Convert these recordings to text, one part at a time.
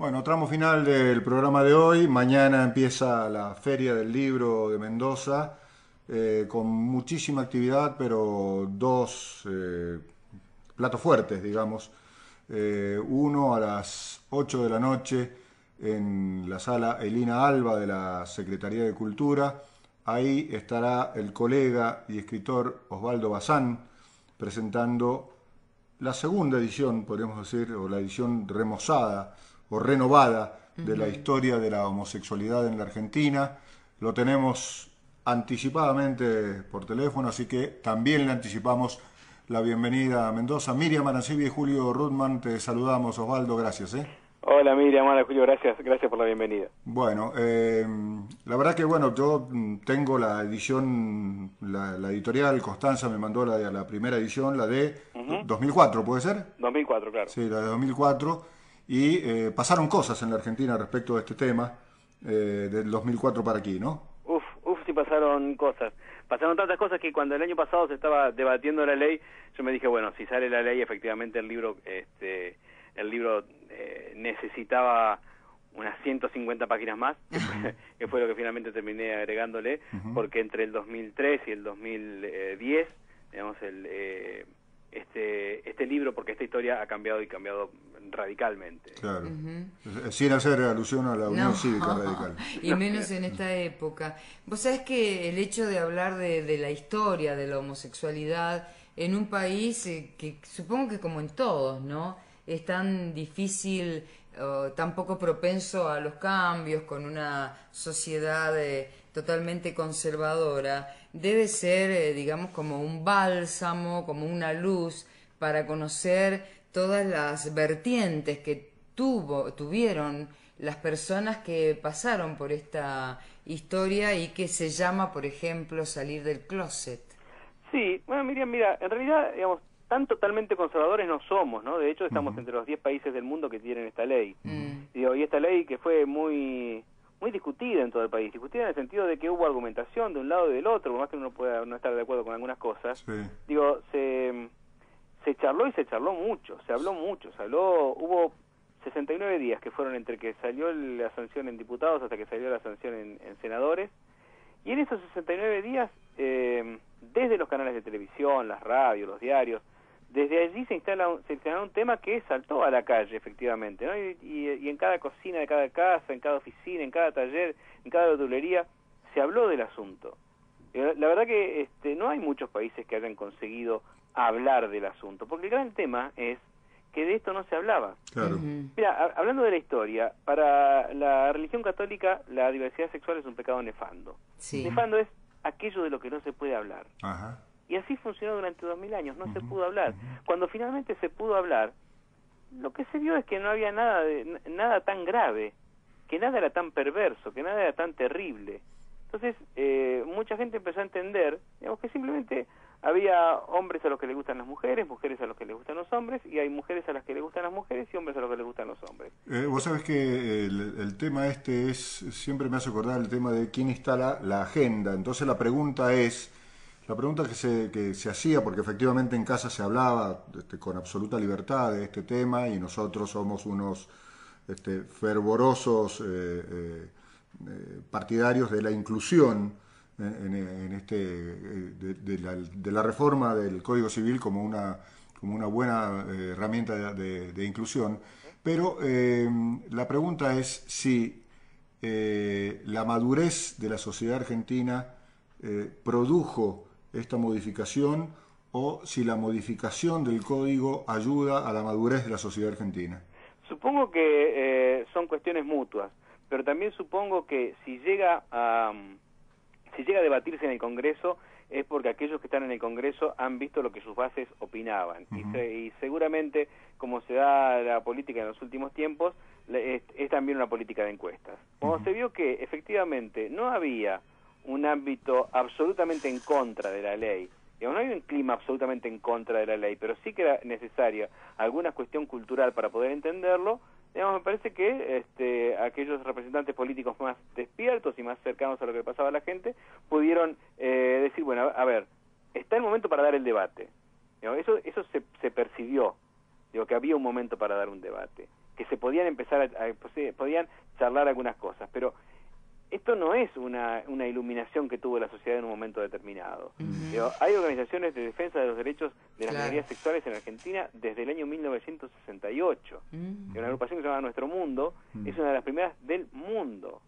Bueno, tramo final del programa de hoy. Mañana empieza la Feria del Libro de Mendoza, con muchísima actividad, pero dos platos fuertes, digamos. Uno a las 8 de la noche en la sala Elina Alba de la Secretaría de Cultura. Ahí estará el colega y escritor Osvaldo Bazán presentando la segunda edición, podríamos decir, o la edición remozada o renovada de la historia de la homosexualidad en la Argentina. Lo tenemos anticipadamente por teléfono, así que también le anticipamos la bienvenida a Mendoza. Miriam Arancibia y Julio Rudman, te saludamos. Osvaldo, gracias. Hola Miriam, hola Julio, gracias por la bienvenida. Bueno, la verdad que bueno, yo tengo la edición, la editorial Constanza me mandó la primera edición, la de 2004, ¿puede ser? 2004, claro. Sí, la de 2004, y pasaron cosas en la Argentina respecto de este tema, del 2004 para aquí, ¿no? Sí pasaron cosas. Pasaron tantas cosas que cuando el año pasado se estaba debatiendo la ley, yo me dije, bueno, si sale la ley, efectivamente el libro necesitaba unas 150 páginas más, que fue lo que finalmente terminé agregándole, porque entre el 2003 y el 2010, digamos, este libro, porque esta historia ha cambiado y cambiado radicalmente. Claro. Sin hacer alusión a la Unión Cívica Radical. Y menos en esta época. Vos sabés que el hecho de hablar de la historia de la homosexualidad en un país que supongo que como en todos, ¿no? Es tan difícil, tan poco propenso a los cambios, con una sociedad totalmente conservadora, debe ser, digamos, como un bálsamo, como una luz para conocer todas las vertientes que tuvieron las personas que pasaron por esta historia y que se llama, por ejemplo, salir del closet. Sí, bueno, Miriam, mira, en realidad, digamos, tan totalmente conservadores no somos, ¿no? De hecho, estamos entre los 10 países del mundo que tienen esta ley. Digo, y esta ley que fue muy discutida en todo el país, discutida en el sentido de que hubo argumentación de un lado y del otro, por más que uno pueda no estar de acuerdo con algunas cosas. Sí. Digo, se charló y se charló mucho, se habló mucho, hubo 69 días que fueron entre que salió la sanción en diputados hasta que salió la sanción en senadores, y en esos 69 días, desde los canales de televisión, las radios, los diarios, desde allí se instaló un tema que saltó a la calle, efectivamente, ¿no? Y en cada cocina de cada casa, en cada oficina, en cada taller, en cada verdulería, se habló del asunto. La verdad que no hay muchos países que hayan conseguido hablar del asunto, porque el gran tema es que de esto no se hablaba. Claro. Mira, hablando de la historia, para la religión católica la diversidad sexual es un pecado nefando. Sí. Nefando es aquello de lo que no se puede hablar. Ajá. Y así funcionó durante 2000 años, no se pudo hablar. Cuando finalmente se pudo hablar, lo que se vio es que no había nada tan grave, que nada era tan perverso, que nada era tan terrible. Entonces, mucha gente empezó a entender, digamos, que simplemente había hombres a los que les gustan las mujeres, mujeres a los que les gustan los hombres, y hay mujeres a las que les gustan las mujeres y hombres a los que les gustan los hombres. Vos sabés que el tema siempre me hace acordar el tema de quién instala la agenda. Entonces la pregunta que se hacía, porque efectivamente en casa se hablaba con absoluta libertad de este tema, y nosotros somos unos fervorosos partidarios de la inclusión de la reforma del Código Civil como una buena herramienta de inclusión, pero la pregunta es si la madurez de la sociedad argentina produjo esta modificación, o si la modificación del código ayuda a la madurez de la sociedad argentina. Supongo que son cuestiones mutuas, pero también supongo que si llega a debatirse en el Congreso es porque aquellos que están en el Congreso han visto lo que sus bases opinaban. Y seguramente, como se da la política en los últimos tiempos, es también una política de encuestas. Cuando se vio que efectivamente no había un ámbito absolutamente en contra de la ley, no había un clima absolutamente en contra de la ley, pero sí que era necesaria alguna cuestión cultural para poder entenderlo, digamos, me parece que aquellos representantes políticos más despiertos y más cercanos a lo que pasaba a la gente pudieron decir, bueno, a ver, está el momento para dar el debate. Eso se percibió, que había un momento para dar un debate. que se podían empezar podían charlar algunas cosas, pero esto no es una iluminación que tuvo la sociedad en un momento determinado. Digo, hay organizaciones de defensa de los derechos de las minorías sexuales en Argentina desde el año 1968. Una agrupación que se llama Nuestro Mundo es una de las primeras del mundo.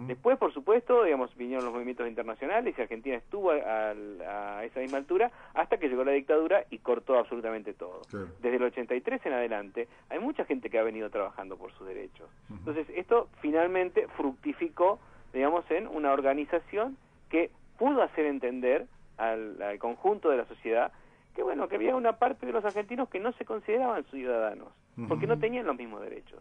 Después, por supuesto, digamos, vinieron los movimientos internacionales y Argentina estuvo a esa misma altura hasta que llegó la dictadura y cortó absolutamente todo. Desde el 83 en adelante hay mucha gente que ha venido trabajando por sus derechos. Entonces, esto finalmente fructificó, digamos, en una organización que pudo hacer entender al conjunto de la sociedad que, bueno, que había una parte de los argentinos que no se consideraban ciudadanos, porque no tenían los mismos derechos.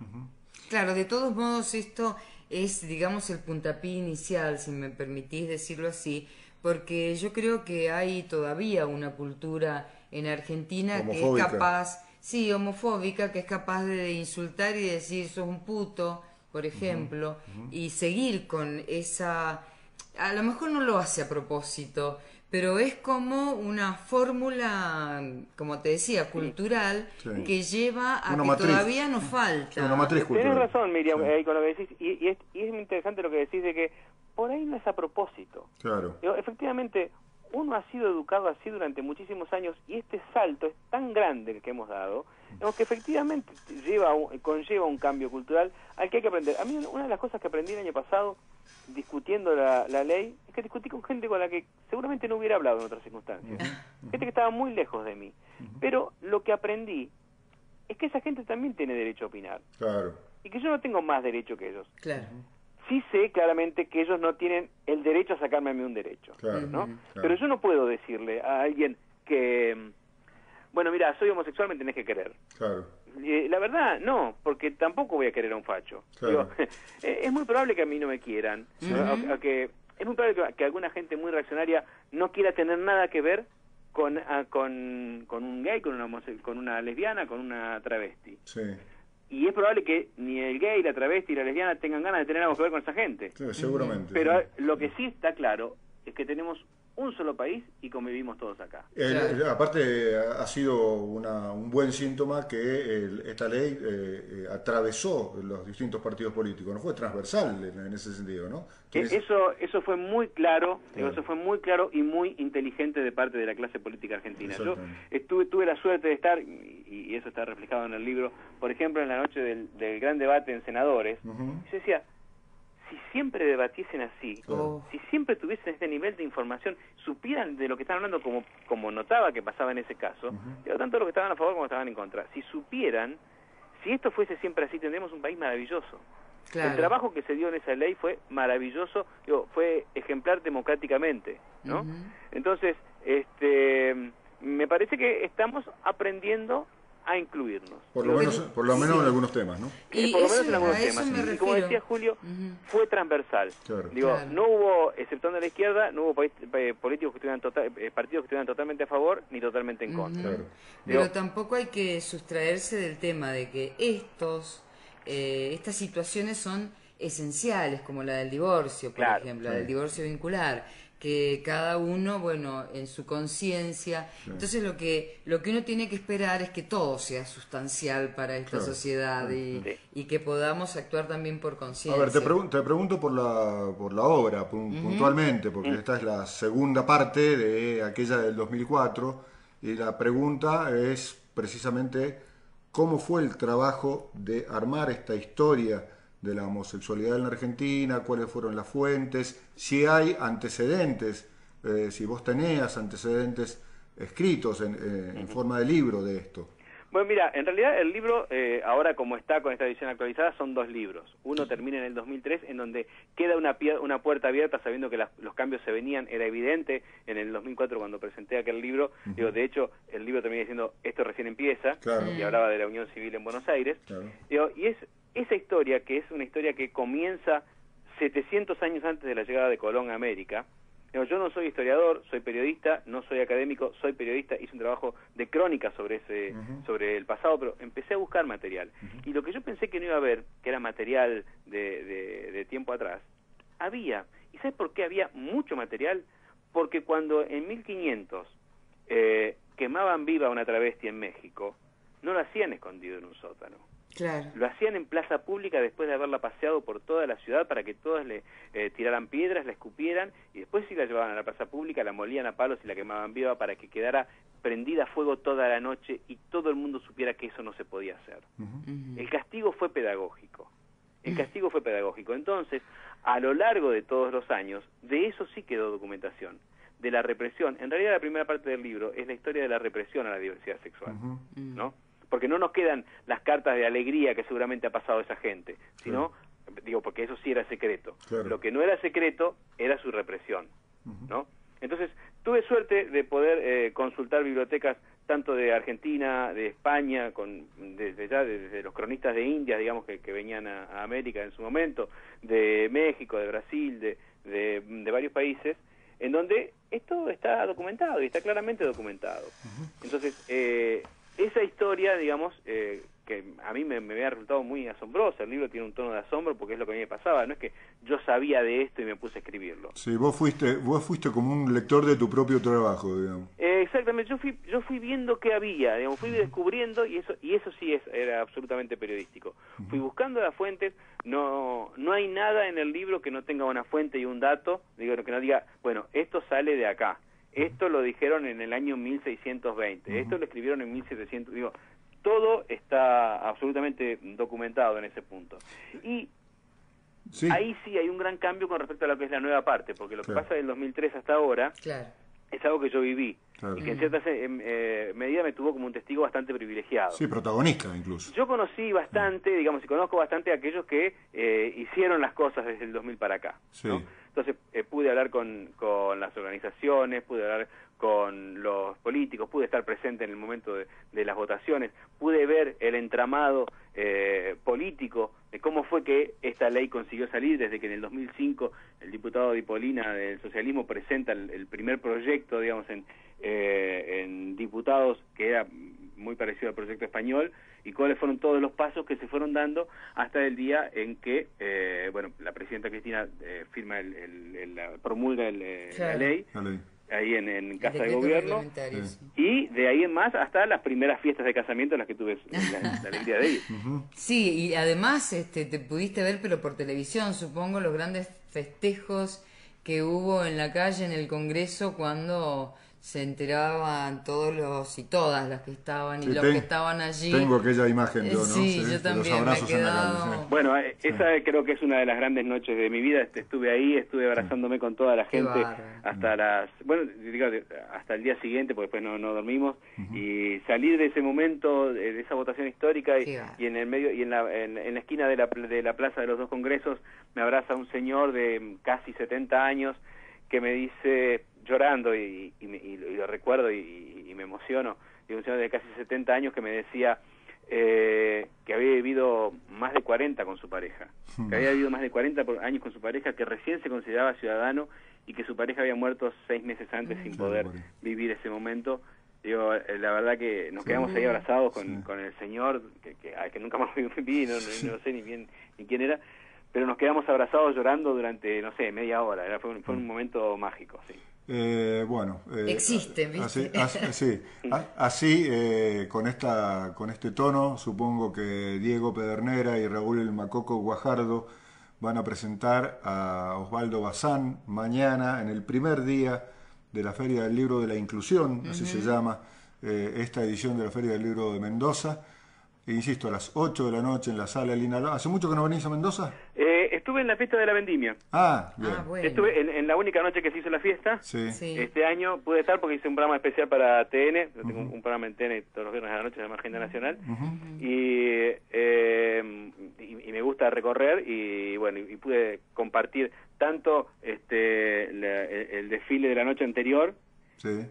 Claro, de todos modos esto es, digamos, el puntapié inicial, si me permitís decirlo así, porque yo creo que hay todavía una cultura en Argentina homofóbica, que es capaz, homofóbica, que es capaz de insultar y decir sos un puto, por ejemplo, y seguir con esa... A lo mejor no lo hace a propósito, pero es como una fórmula, como te decía, cultural, que lleva a una que matriz. todavía nos falta. Una matriz cultural. Tienes razón, Miriam, con lo que decís, y es muy interesante lo que decís de que por ahí no es a propósito. Claro. Digo, efectivamente, uno ha sido educado así durante muchísimos años y este salto es tan grande el que hemos dado, que efectivamente conlleva un cambio cultural al que hay que aprender. A mí una de las cosas que aprendí el año pasado discutiendo la ley es que discutí con gente con la que seguramente no hubiera hablado en otras circunstancias. Gente que estaba muy lejos de mí. Pero lo que aprendí es que esa gente también tiene derecho a opinar. Claro. Y que yo no tengo más derecho que ellos. Claro. Sí sé claramente que ellos no tienen el derecho a sacarme a mí un derecho, Claro, ¿no? claro. Pero yo no puedo decirle a alguien que, bueno, mira, soy homosexual, me tenés que querer. Claro. La verdad, no, porque tampoco voy a querer a un facho. Claro. Digo, es muy probable que a mí no me quieran, o que es muy probable que alguna gente muy reaccionaria no quiera tener nada que ver con un gay, con una lesbiana, con una travesti. Sí. Y es probable que ni el gay, la travesti y la lesbiana tengan ganas de tener algo que ver con esa gente. Sí, seguramente. Pero lo que sí está claro es que tenemos un solo país y convivimos todos acá. Aparte, ha sido un buen síntoma que esta ley atravesó los distintos partidos políticos, no fue transversal en ese sentido, ¿no? Eso fue muy claro, eso fue muy claro y muy inteligente de parte de la clase política argentina. Yo tuve la suerte de estar, y eso está reflejado en el libro, por ejemplo, en la noche del gran debate en senadores, y yo decía, si siempre debatiesen así, si siempre tuviesen este nivel de información, supieran de lo que están hablando como notaba que pasaba en ese caso, tanto los que estaban a favor como los que estaban en contra, si supieran, si esto fuese siempre así, tendríamos un país maravilloso. Claro. El trabajo que se dio en esa ley fue maravilloso, fue ejemplar democráticamente, ¿no? Entonces, me parece que estamos aprendiendo a incluirnos. Por lo menos en algunos temas, ¿no? Por lo menos en algunos temas. Y como decía Julio, fue transversal. Claro. No hubo, exceptuando la izquierda, no hubo políticos que partidos que estuvieran totalmente a favor ni totalmente en contra. Claro. Pero tampoco hay que sustraerse del tema de que estas situaciones son esenciales, como la del divorcio, por ejemplo, la del divorcio vincular, que cada uno, bueno, en su conciencia. Entonces lo que uno tiene que esperar es que todo sea sustancial para esta sociedad y que podamos actuar también por conciencia. A ver, te pregunto por la obra puntualmente, porque esta es la segunda parte de aquella del 2004, y la pregunta es precisamente cómo fue el trabajo de armar esta historia de la homosexualidad en la Argentina, cuáles fueron las fuentes, si hay antecedentes, si vos tenías antecedentes escritos en forma de libro de esto. Bueno, mira, en realidad el libro, ahora como está con esta edición actualizada, son dos libros. Uno termina en el 2003, en donde queda una puerta abierta, sabiendo que los cambios se venían, era evidente en el 2004 cuando presenté aquel libro. De hecho, el libro termina diciendo, esto recién empieza, y hablaba de la unión civil en Buenos Aires. Y es esa historia, que es una historia que comienza 700 años antes de la llegada de Colón a América. Yo no soy historiador, soy periodista, no soy académico, soy periodista, hice un trabajo de crónica sobre el pasado, pero empecé a buscar material. Y lo que yo pensé que no iba a haber, que era material de tiempo atrás, había. ¿Y sabes por qué había mucho material? Porque cuando en 1500 quemaban viva a una travesti en México, no lo hacían escondido en un sótano. Claro. Lo hacían en plaza pública después de haberla paseado por toda la ciudad para que todos le tiraran piedras, la escupieran, y después sí la llevaban a la plaza pública, la molían a palos y la quemaban viva para que quedara prendida a fuego toda la noche y todo el mundo supiera que eso no se podía hacer. El castigo fue pedagógico. El castigo fue pedagógico. Entonces, a lo largo de todos los años, de eso sí quedó documentación, de la represión. En realidad la primera parte del libro es la historia de la represión a la diversidad sexual, ¿no? Porque no nos quedan las cartas de alegría que seguramente ha pasado esa gente, sino, digo, porque eso sí era secreto. Claro. Lo que no era secreto era su represión, ¿no? Entonces, tuve suerte de poder consultar bibliotecas tanto de Argentina, de España, desde los cronistas de Indias, digamos, que venían a América en su momento, de México, de Brasil, de varios países, en donde esto está documentado y está claramente documentado. Entonces, esa historia, digamos, que a mí me había resultado muy asombrosa. El libro tiene un tono de asombro porque es lo que a mí me pasaba. No es que yo sabía de esto y me puse a escribirlo. Sí, vos fuiste como un lector de tu propio trabajo, digamos. Exactamente. Yo fui viendo qué había, digamos, fui descubriendo y eso sí era absolutamente periodístico. Fui buscando las fuentes. No hay nada en el libro que no tenga una fuente y un dato, digo, que no diga, bueno, esto sale de acá. Esto lo dijeron en el año 1620, esto lo escribieron en 1700, digo, todo está absolutamente documentado en ese punto. Y sí, ahí sí hay un gran cambio con respecto a lo que es la nueva parte, porque lo que pasa del 2003 hasta ahora es algo que yo viví, y que en cierta medida me tuvo como un testigo bastante privilegiado. Sí, protagonista incluso. Yo conocí bastante, digamos, y conozco bastante a aquellos que hicieron las cosas desde el 2000 para acá, Sí. ¿no? Entonces pude hablar con las organizaciones, pude hablar con los políticos, pude estar presente en el momento de las votaciones, pude ver el entramado político de cómo fue que esta ley consiguió salir desde que en el 2005 el diputado Di Polina del socialismo presenta el primer proyecto, digamos, en diputados, que era muy parecido al proyecto español, y cuáles fueron todos los pasos que se fueron dando hasta el día en que la presidenta Cristina promulga la ley ahí en Casa de Gobierno, y de ahí en más hasta las primeras fiestas de casamiento en las que tuve la alegría de ir. Sí, y además te pudiste ver, pero por televisión, supongo, los grandes festejos que hubo en la calle, en el Congreso, cuando se enteraban todos los y todas las que estaban y los que estaban allí. Tengo aquella imagen yo, ¿no? Sí, yo también, los abrazos me he quedado... en la calle, sí. Bueno, esa creo que es una de las grandes noches de mi vida. Estuve ahí, estuve abrazándome con toda la gente hasta hasta el día siguiente, porque después no dormimos, y salir de ese momento, de esa votación histórica, y en el medio y en la esquina de la Plaza de los Dos Congresos me abraza un señor de casi 70 años que me dice, llorando, y lo recuerdo y me emociono, y un señor de casi 70 años que me decía que había vivido más de 40 con su pareja, que había vivido más de 40 años con su pareja, que recién se consideraba ciudadano y que su pareja había muerto 6 meses antes sin poder vivir ese momento. Digo, la verdad que nos quedamos ahí abrazados con el señor, que nunca más vi, no sé ni quién era, pero nos quedamos abrazados llorando durante, no sé, media hora. Fue un momento mágico, sí. Existe, ¿viste? Así con este tono, supongo que Diego Pedernera y Raúl El Macoco Guajardo van a presentar a Osvaldo Bazán mañana, en el primer día de la Feria del Libro de la Inclusión, así se llama esta edición de la Feria del Libro de Mendoza. Insisto, a las 8 de la noche en la sala Lina. ¿Hace mucho que no venís a Mendoza? Estuve en la fiesta de la vendimia. Bien. Bueno. Estuve en la única noche que se hizo la fiesta. Sí. Este año pude estar porque hice un programa especial para TN. Yo tengo un programa en TN todos los viernes a la noche, se llama Agenda Nacional. Y me gusta recorrer y pude compartir tanto el desfile de la noche anterior,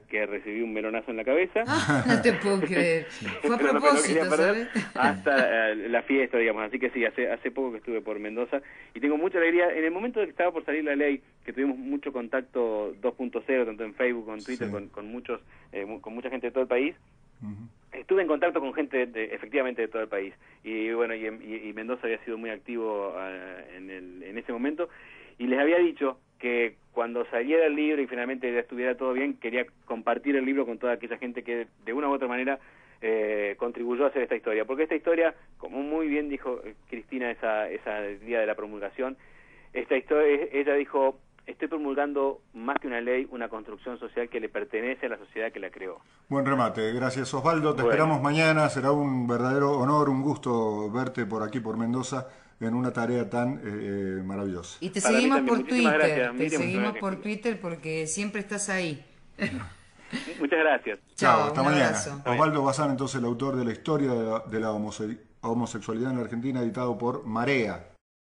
que recibí un melonazo en la cabeza. No te puedo creer. Fue a propósito, ¿sabes? Hasta la fiesta, digamos. Así que sí, hace poco que estuve por Mendoza y tengo mucha alegría. En el momento de que estaba por salir la ley, que tuvimos mucho contacto 2.0, tanto en Facebook como en Twitter, con mucha gente de todo el país, estuve en contacto con gente efectivamente de todo el país. Y bueno, y Mendoza había sido muy activo en ese momento. Y les había dicho que cuando saliera el libro y finalmente ya estuviera todo bien, quería compartir el libro con toda aquella gente que de una u otra manera contribuyó a hacer esta historia, porque esta historia, como muy bien dijo Cristina esa día de la promulgación, esta historia, ella dijo: estoy promulgando más que una ley, una construcción social que le pertenece a la sociedad que la creó. Buen remate, gracias Osvaldo, te esperamos mañana, será un verdadero honor, un gusto verte por aquí, por Mendoza, en una tarea tan maravillosa. Y te seguimos por Twitter, te seguimos por Twitter porque siempre estás ahí. Muchas gracias. Chao, hasta mañana. Osvaldo Bazán, entonces el autor de la historia de la homosexualidad en la Argentina, editado por Marea.